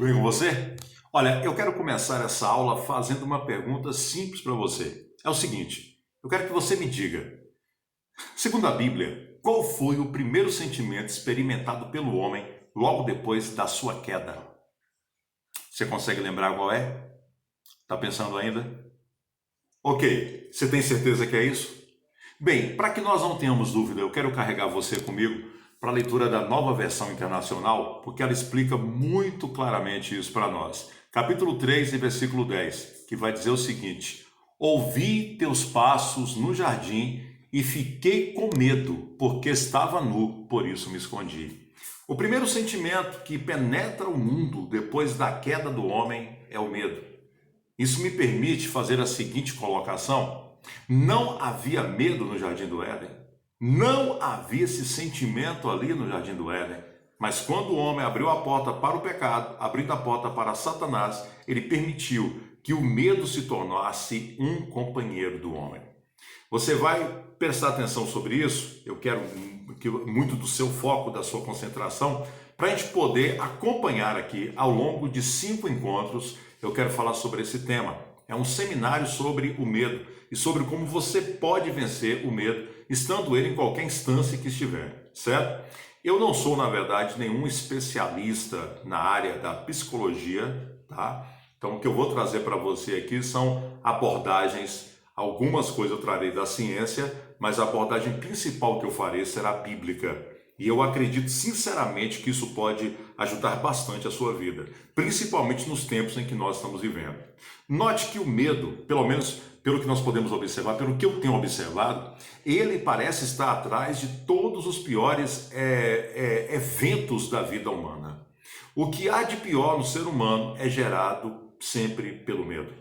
bem com você? Olha, eu quero começar essa aula fazendo uma pergunta simples para você. É o seguinte, eu quero que você me diga, segundo a Bíblia, qual foi o primeiro sentimento experimentado pelo homem logo depois da sua queda? Você consegue lembrar qual é? Tá pensando ainda? Ok, você tem certeza que é isso? Bem, para que nós não tenhamos dúvida, eu quero carregar você comigo para a leitura da Nova Versão Internacional, porque ela explica muito claramente isso para nós. Capítulo 3 e versículo 10, que vai dizer o seguinte: Ouvi teus passos no jardim e fiquei com medo, porque estava nu, por isso me escondi. O primeiro sentimento que penetra o mundo depois da queda do homem é o medo. Isso me permite fazer a seguinte colocação: não havia medo no Jardim do Éden, não havia esse sentimento ali no Jardim do Éden, mas quando o homem abriu a porta para o pecado, abrindo a porta para Satanás, ele permitiu que o medo se tornasse um companheiro do homem. Você vai prestar atenção sobre isso, eu quero muito do seu foco, da sua concentração, para a gente poder acompanhar aqui ao longo de 5 encontros. Eu quero falar sobre esse tema. É um seminário sobre o medo e sobre como você pode vencer o medo, estando ele em qualquer instância que estiver, certo? Eu não sou, na verdade, nenhum especialista na área da psicologia, tá? Então, o que eu vou trazer para você aqui são abordagens, algumas coisas eu trarei da ciência, mas a abordagem principal que eu farei será bíblica. E eu acredito sinceramente que isso pode ajudar bastante a sua vida, principalmente nos tempos em que nós estamos vivendo. Note que o medo, pelo menos pelo que nós podemos observar, pelo que eu tenho observado, ele parece estar atrás de todos os piores eventos da vida humana. O que há de pior no ser humano é gerado sempre pelo medo.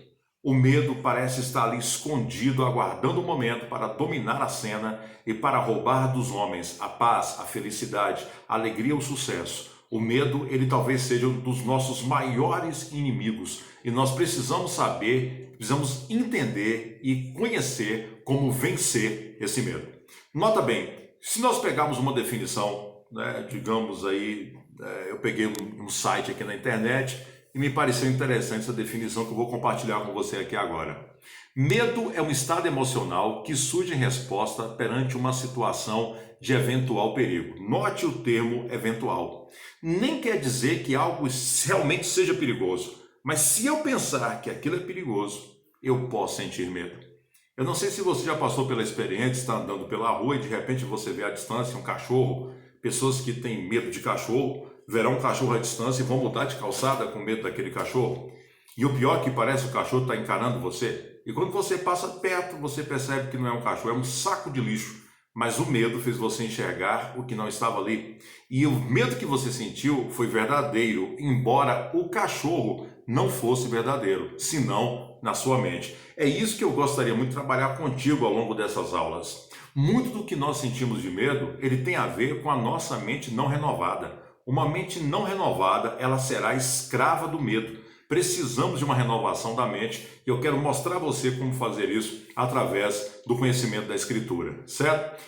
O medo parece estar ali escondido, aguardando o momento para dominar a cena e para roubar dos homens a paz, a felicidade, a alegria e o sucesso. O medo, ele talvez seja um dos nossos maiores inimigos e nós precisamos saber, precisamos entender e conhecer como vencer esse medo. Nota bem, se nós pegarmos uma definição, digamos aí, eu peguei um site aqui na internet, e me pareceu interessante essa definição que eu vou compartilhar com você aqui agora. Medo é um estado emocional que surge em resposta perante uma situação de eventual perigo. Note o termo eventual. Nem quer dizer que algo realmente seja perigoso, mas se eu pensar que aquilo é perigoso, eu posso sentir medo. Eu não sei se você já passou pela experiência de estar andando pela rua e de repente você vê à distância um cachorro, pessoas que têm medo de cachorro, verão um cachorro à distância e vão mudar de calçada com medo daquele cachorro. E o pior é que parece que o cachorro está encarando você. E quando você passa perto, você percebe que não é um cachorro, é um saco de lixo. Mas o medo fez você enxergar o que não estava ali. E o medo que você sentiu foi verdadeiro, embora o cachorro não fosse verdadeiro, senão na sua mente. É isso que eu gostaria muito de trabalhar contigo ao longo dessas aulas. Muito do que nós sentimos de medo, ele tem a ver com a nossa mente não renovada. Uma mente não renovada, ela será escrava do medo. Precisamos de uma renovação da mente e eu quero mostrar a você como fazer isso através do conhecimento da Escritura, certo?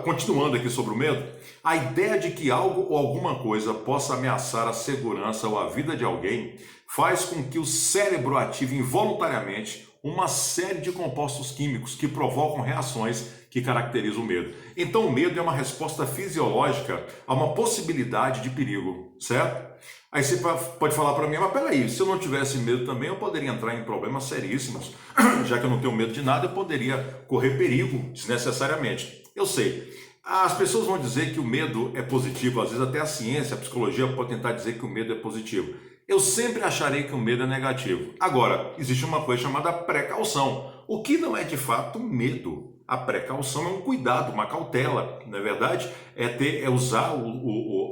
Continuando aqui sobre o medo, a ideia de que algo ou alguma coisa possa ameaçar a segurança ou a vida de alguém faz com que o cérebro ative involuntariamente uma série de compostos químicos que provocam reações que caracterizam o medo. Então o medo é uma resposta fisiológica a uma possibilidade de perigo, certo? Aí você pode falar para mim, mas peraí, se eu não tivesse medo também, eu poderia entrar em problemas seríssimos. Já que eu não tenho medo de nada, eu poderia correr perigo desnecessariamente. Eu sei, as pessoas vão dizer que o medo é positivo, às vezes até a ciência, a psicologia pode tentar dizer que o medo é positivo. Eu sempre acharei que o medo é negativo. Agora, existe uma coisa chamada precaução. O que não é de fato medo? A precaução é um cuidado, uma cautela, não é verdade? É usar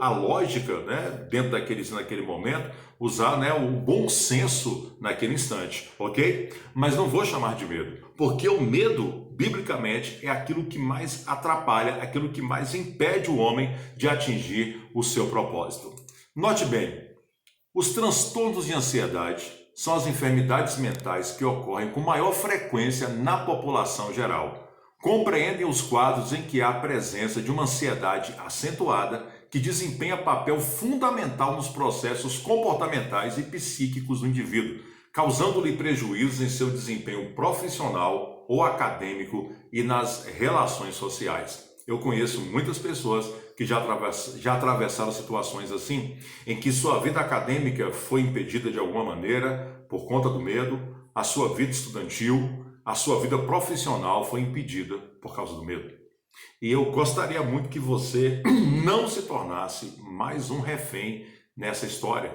a lógica, né, dentro naquele momento, usar, né, o bom senso naquele instante, ok? Mas não vou chamar de medo, porque o medo, biblicamente, é aquilo que mais atrapalha, aquilo que mais impede o homem de atingir o seu propósito. Note bem, os transtornos de ansiedade são as enfermidades mentais que ocorrem com maior frequência na população geral. Compreendem os quadros em que há a presença de uma ansiedade acentuada que desempenha papel fundamental nos processos comportamentais e psíquicos do indivíduo, causando-lhe prejuízos em seu desempenho profissional ou acadêmico e nas relações sociais. Eu conheço muitas pessoas que já atravessaram situações assim, em que sua vida acadêmica foi impedida de alguma maneira por conta do medo, a sua vida estudantil, a sua vida profissional foi impedida por causa do medo. E eu gostaria muito que você não se tornasse mais um refém nessa história.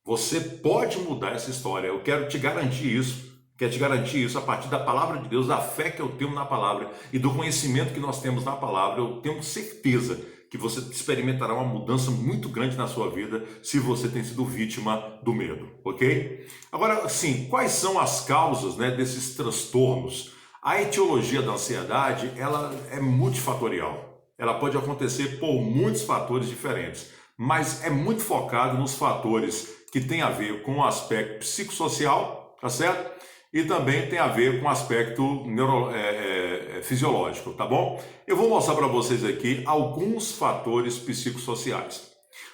Você pode mudar essa história, eu quero te garantir isso. Quero te garantir isso a partir da palavra de Deus, da fé que eu tenho na palavra e do conhecimento que nós temos na palavra. Eu tenho certeza que você experimentará uma mudança muito grande na sua vida se você tem sido vítima do medo, ok? Agora, sim, quais são as causas, né, desses transtornos? A etiologia da ansiedade, ela é multifatorial. Ela pode acontecer por muitos fatores diferentes, mas é muito focado nos fatores que têm a ver com o aspecto psicossocial, tá certo? E também tem a ver com o aspecto fisiológico, tá bom? Eu vou mostrar para vocês aqui alguns fatores psicossociais.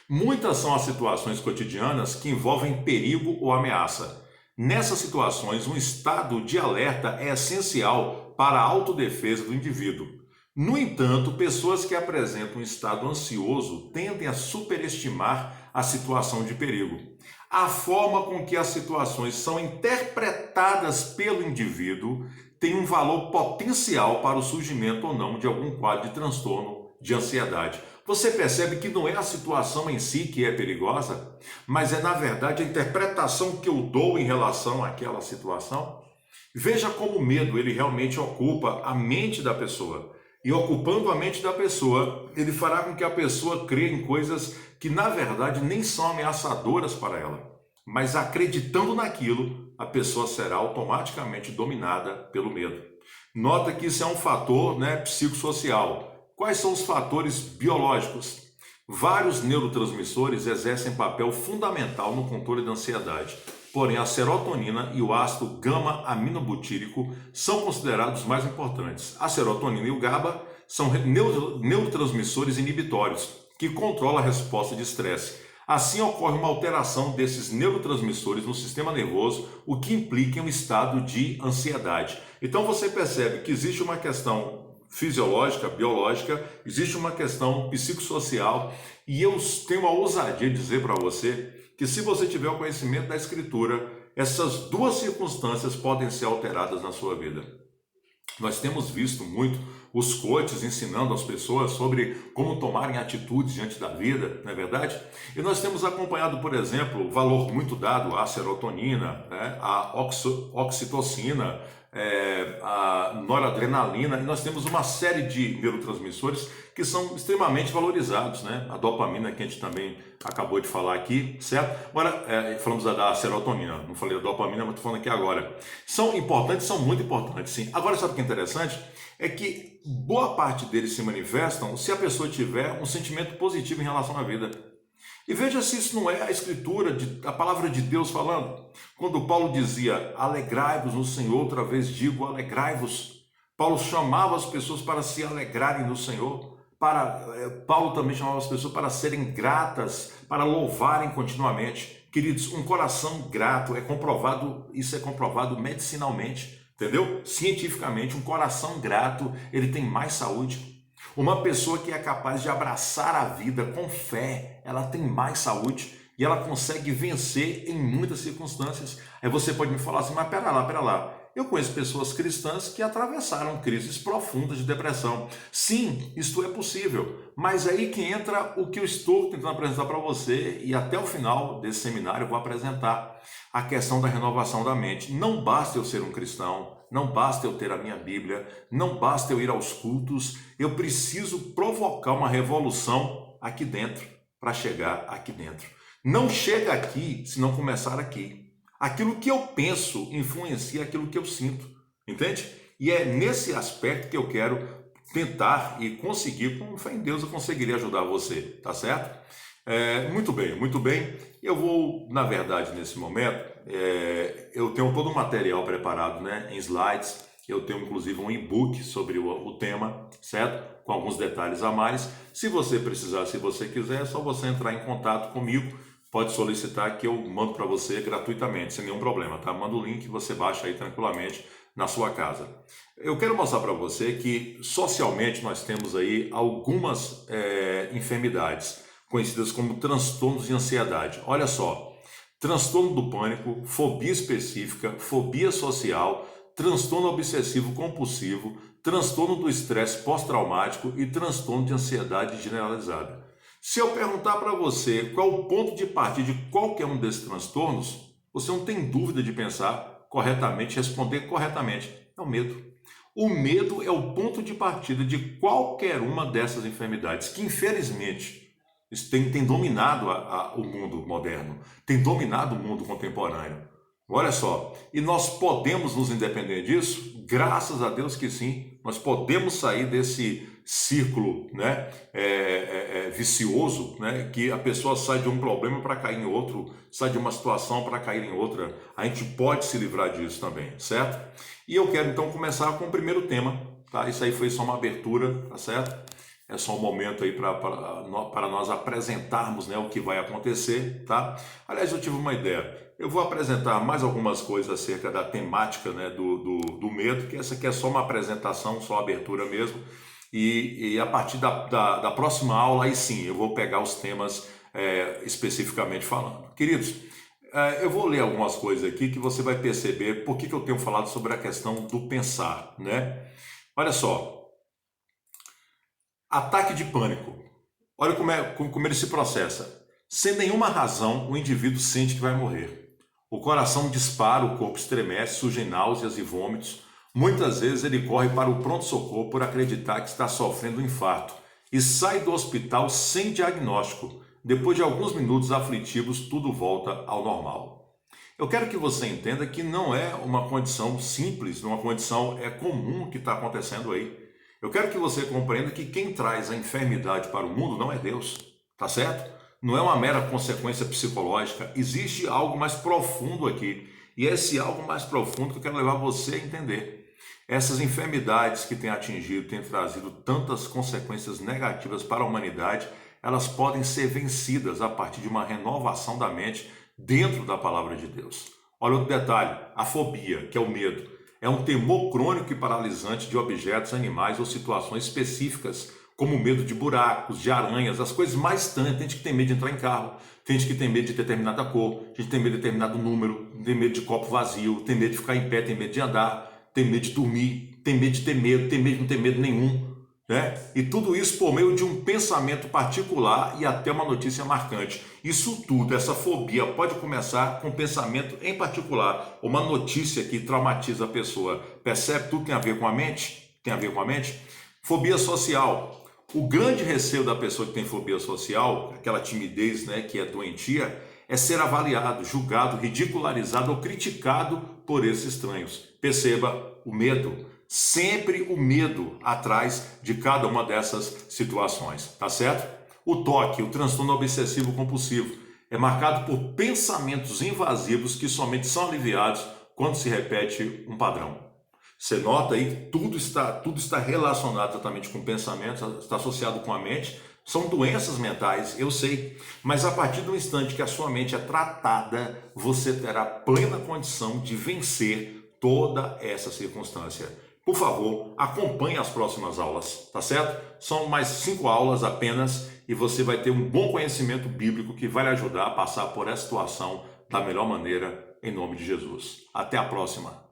Muitas são as situações cotidianas que envolvem perigo ou ameaça. Nessas situações, um estado de alerta é essencial para a autodefesa do indivíduo. No entanto, pessoas que apresentam um estado ansioso tendem a superestimar a situação de perigo. A forma com que as situações são interpretadas pelo indivíduo tem um valor potencial para o surgimento ou não de algum quadro de transtorno de ansiedade. Você percebe que não é a situação em si que é perigosa, mas é na verdade a interpretação que eu dou em relação àquela situação? Veja como o medo ele realmente ocupa a mente da pessoa. E ocupando a mente da pessoa, ele fará com que a pessoa creia em coisas que na verdade nem são ameaçadoras para ela. Mas acreditando naquilo, a pessoa será automaticamente dominada pelo medo. Nota que isso é um fator, né, psicossocial. Quais são os fatores biológicos? Vários neurotransmissores exercem papel fundamental no controle da ansiedade. Porém, a serotonina e o ácido gama-aminobutírico são considerados mais importantes. A serotonina e o GABA são neurotransmissores inibitórios, que controlam a resposta de estresse. Assim, ocorre uma alteração desses neurotransmissores no sistema nervoso, o que implica em um estado de ansiedade. Então, você percebe que existe uma questão fisiológica, biológica, existe uma questão psicossocial, e eu tenho a ousadia de dizer para você que se você tiver o conhecimento da Escritura, essas duas circunstâncias podem ser alteradas na sua vida. Nós temos visto muito os coaches ensinando as pessoas sobre como tomarem atitudes diante da vida, não é verdade? E nós temos acompanhado, por exemplo, o valor muito dado à serotonina, né, à oxitocina, a noradrenalina, e nós temos uma série de neurotransmissores que são extremamente valorizados, né? A dopamina, que a gente também acabou de falar aqui, certo? Agora, falamos da serotonina, não falei da dopamina, mas estou falando aqui agora. São importantes, são muito importantes, sim. Agora, sabe o que é interessante? É que boa parte deles se manifestam se a pessoa tiver um sentimento positivo em relação à vida. E veja se isso não é a Escritura, a palavra de Deus falando. Quando Paulo dizia, alegrai-vos no Senhor, outra vez digo, alegrai-vos. Paulo chamava as pessoas para se alegrarem no Senhor. Paulo também chamava as pessoas para serem gratas, para louvarem continuamente. Queridos, um coração grato é comprovado, isso é comprovado medicinalmente, entendeu? Cientificamente, um coração grato, ele tem mais saúde. Uma pessoa que é capaz de abraçar a vida com fé, ela tem mais saúde e ela consegue vencer em muitas circunstâncias. Aí você pode me falar assim, mas pera lá. Eu conheço pessoas cristãs que atravessaram crises profundas de depressão. Sim, isto é possível, mas aí que entra o que eu estou tentando apresentar para você e até o final desse seminário eu vou apresentar a questão da renovação da mente. Não basta eu ser um cristão, não basta eu ter a minha Bíblia, não basta eu ir aos cultos, eu preciso provocar uma revolução aqui dentro para chegar aqui dentro. Não chega aqui se não começar aqui. Aquilo que eu penso influencia aquilo que eu sinto, entende? E é nesse aspecto que eu quero tentar e conseguir, com fé em Deus, eu conseguiria ajudar você, tá certo? Muito bem. Eu vou, na verdade, nesse momento, eu tenho todo o material preparado, né, em slides, Eu tenho inclusive um e-book sobre o tema, certo? Com alguns detalhes a mais. Se você precisar, se você quiser, é só você entrar em contato comigo. Pode solicitar que eu mando para você gratuitamente, sem nenhum problema, tá? Manda o link e você baixa aí tranquilamente na sua casa. Eu quero mostrar para você que socialmente nós temos aí algumas enfermidades conhecidas como transtornos de ansiedade. Olha só, transtorno do pânico, fobia específica, fobia social, transtorno obsessivo compulsivo, transtorno do estresse pós-traumático e transtorno de ansiedade generalizada. Se eu perguntar para você qual o ponto de partida de qualquer um desses transtornos, você não tem dúvida de pensar corretamente, responder corretamente. É o medo. O medo é o ponto de partida de qualquer uma dessas enfermidades, que infelizmente isso tem dominado o mundo moderno, tem dominado o mundo contemporâneo. Olha só, e nós podemos nos independer disso? Graças a Deus que sim, nós podemos sair desse círculo, né, vicioso, né, que a pessoa sai de um problema para cair em outro, sai de uma situação para cair em outra. A gente pode se livrar disso também, certo? E eu quero então começar com o primeiro tema, tá? Isso aí foi só uma abertura, tá certo? É só um momento aí para nós apresentarmos, né, o que vai acontecer, tá? Aliás, eu tive uma ideia. Eu vou apresentar mais algumas coisas acerca da temática, né, do medo, que essa aqui é só uma apresentação, só abertura mesmo. E a partir da próxima aula, aí sim, eu vou pegar os temas especificamente falando. Queridos, eu vou ler algumas coisas aqui que você vai perceber por que eu tenho falado sobre a questão do pensar, né? Olha só. Ataque de pânico. Olha como ele se processa. Sem nenhuma razão, o indivíduo sente que vai morrer. O coração dispara, o corpo estremece, surgem náuseas e vômitos. Muitas vezes ele corre para o pronto-socorro por acreditar que está sofrendo um infarto e sai do hospital sem diagnóstico. Depois de alguns minutos aflitivos, tudo volta ao normal. Eu quero que você entenda que não é uma condição simples, uma condição comum que está acontecendo aí. Eu quero que você compreenda que quem traz a enfermidade para o mundo não é Deus, tá certo? Não é uma mera consequência psicológica, existe algo mais profundo aqui. E é esse algo mais profundo que eu quero levar você a entender. Essas enfermidades que têm atingido, têm trazido tantas consequências negativas para a humanidade, elas podem ser vencidas a partir de uma renovação da mente dentro da palavra de Deus. Olha outro detalhe, a fobia, que é o medo. É um temor crônico e paralisante de objetos, animais ou situações específicas, como o medo de buracos, de aranhas, as coisas mais estranhas. Tem gente que tem medo de entrar em carro, tem gente que tem medo de determinada cor, gente tem medo de determinado número, tem medo de copo vazio, tem medo de ficar em pé, tem medo de andar, tem medo de dormir, tem medo de ter medo, tem medo de não ter medo nenhum. Né? E tudo isso por meio de um pensamento particular e até uma notícia marcante. Isso tudo, essa fobia pode começar com um pensamento em particular, uma notícia que traumatiza a pessoa. Percebe? Tudo tem a ver com a mente? Tem a ver com a mente? Fobia social. O grande receio da pessoa que tem fobia social, aquela timidez, né, que é doentia, é ser avaliado, julgado, ridicularizado ou criticado por esses estranhos. Perceba o medo. Sempre o medo atrás de cada uma dessas situações, tá certo? O TOC, o transtorno obsessivo compulsivo, é marcado por pensamentos invasivos que somente são aliviados quando se repete um padrão. Você nota aí que tudo está relacionado exatamente com pensamentos, está associado com a mente. São doenças mentais, eu sei, mas a partir do instante que a sua mente é tratada, você terá plena condição de vencer toda essa circunstância. Por favor, acompanhe as próximas aulas, tá certo? São mais 5 aulas apenas e você vai ter um bom conhecimento bíblico que vai lhe ajudar a passar por essa situação da melhor maneira, em nome de Jesus. Até a próxima!